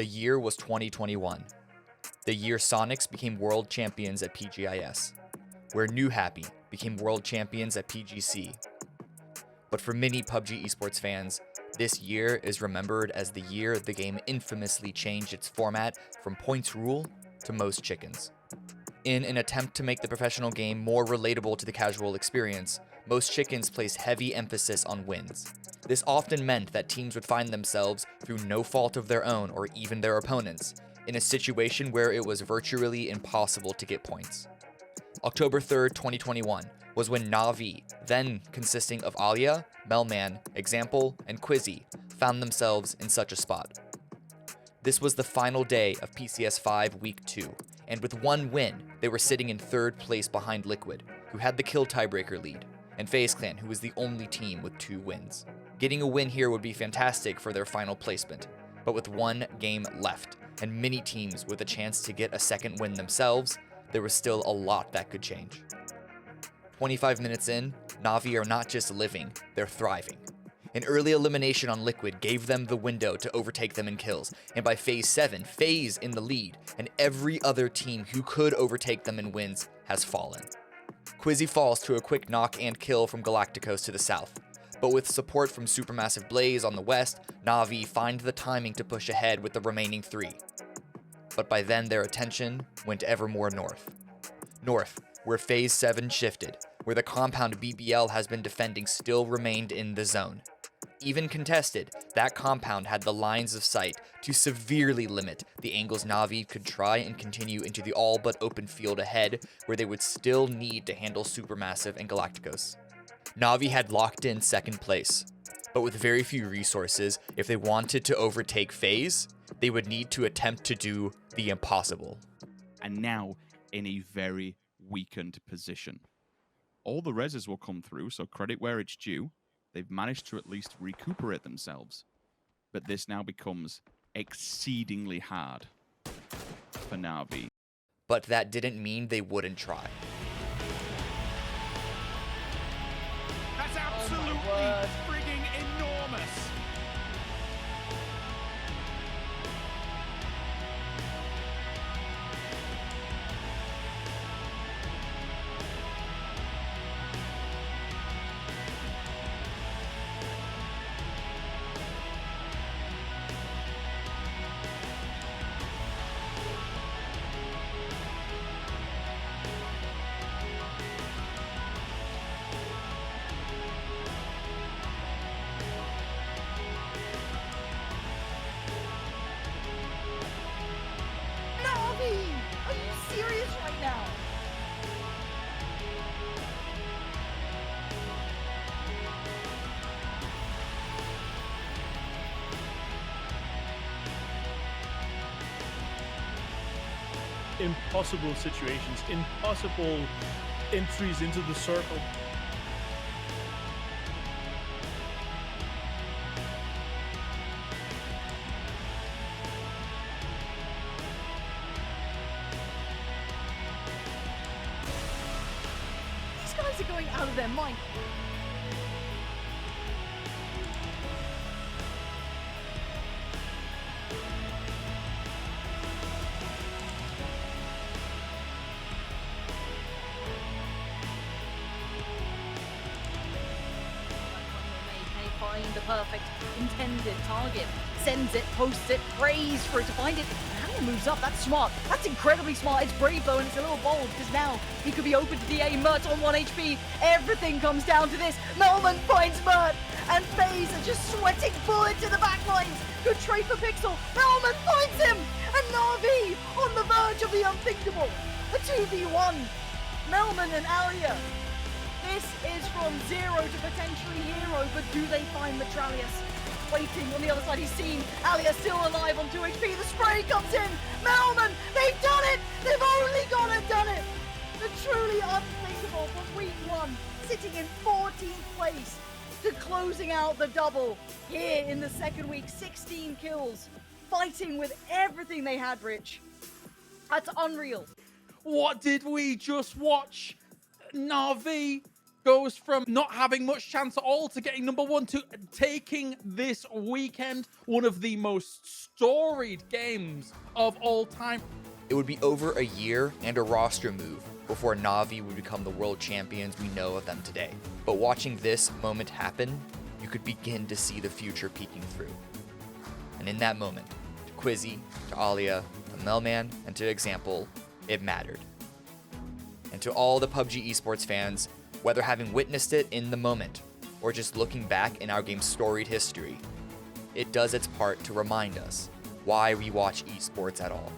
The year was 2021. The year Sonics became world champions at PGIS, where New Happy became world champions at PGC. But for many PUBG esports fans, this year is remembered as the year the game infamously changed its format from points rule to most chickens. In an attempt to make the professional game more relatable to the casual experience, most chickens placed heavy emphasis on wins. This often meant that teams would find themselves, through no fault of their own or even their opponents, in a situation where it was virtually impossible to get points. October 3rd, 2021 was when NaVi, then consisting of Alia, Melman, Example, and Quizzy, found themselves in such a spot. This was the final day of PCS 5 Week 2, and with one win, they were sitting in third place behind Liquid, who had the kill tiebreaker lead, and FaZe Clan, who was the only team with 2 wins. Getting a win here would be fantastic for their final placement, but with one game left, and many teams with a chance to get a second win themselves, there was still a lot that could change. 25 minutes in, NaVi are not just living, they're thriving. An early elimination on Liquid gave them the window to overtake them in kills, and by Phase 7, FaZe in the lead, and every other team who could overtake them in wins has fallen. Quizzy falls to a quick knock and kill from Galacticos to the south, but with support from Supermassive Blaze on the west, NaVi find the timing to push ahead with the remaining 3. But by then their attention went ever more north. North, where Phase 7 shifted, where the compound BBL has been defending still remained in the zone. Even contested, that compound had the lines of sight to severely limit the angles NaVi could try and continue into the all but open field ahead, where they would still need to handle Supermassive and Galacticos. NaVi had locked in second place, but with very few resources, if they wanted to overtake FaZe, they would need to attempt to do the impossible. And now in a very weakened position. All the reses will come through, so credit where it's due. They've managed to at least recuperate themselves. But this now becomes exceedingly hard for NaVi. But that didn't mean they wouldn't try. That's absolutely frigging enormous. Are you serious right now? Impossible situations, impossible entries into the circle. These guys are going out of their mind. Find the perfect intended target, sends it, posts it, prays for it to find it. And Alia moves up. That's smart. That's incredibly smart. It's brave though, and it's a little bold because now he could be open to DA. Mert on 1 HP. Everything comes down to this. Melman finds Mert, and FaZe are just sweating bullet to the back lines. Good trade for Pixel. Melman finds him, and NaVi on the verge of the unthinkable. A 2v1. Melman and Alia. This is from zero to potentially hero, but do they find Metralius? Waiting on the other side, he's seen. Alia still alive on 2 HP. The spray comes in. Melman, they've done it! They've only gone and done it! The truly unthinkable from week 1, sitting in 14th place to closing out the double. Here in the second week, 16 kills, fighting with everything they had, Rich. That's unreal. What did we just watch? NaVi goes from not having much chance at all to getting number 1 to taking this weekend one of the most storied games of all time. It would be over a year and a roster move before NaVi would become the world champions we know of them today. But watching this moment happen, you could begin to see the future peeking through. And in that moment, to Quizzy, to Alia, to Melman, and to Example, it mattered. And to all the PUBG esports fans, whether having witnessed it in the moment or just looking back in our game's storied history, it does its part to remind us why we watch esports at all.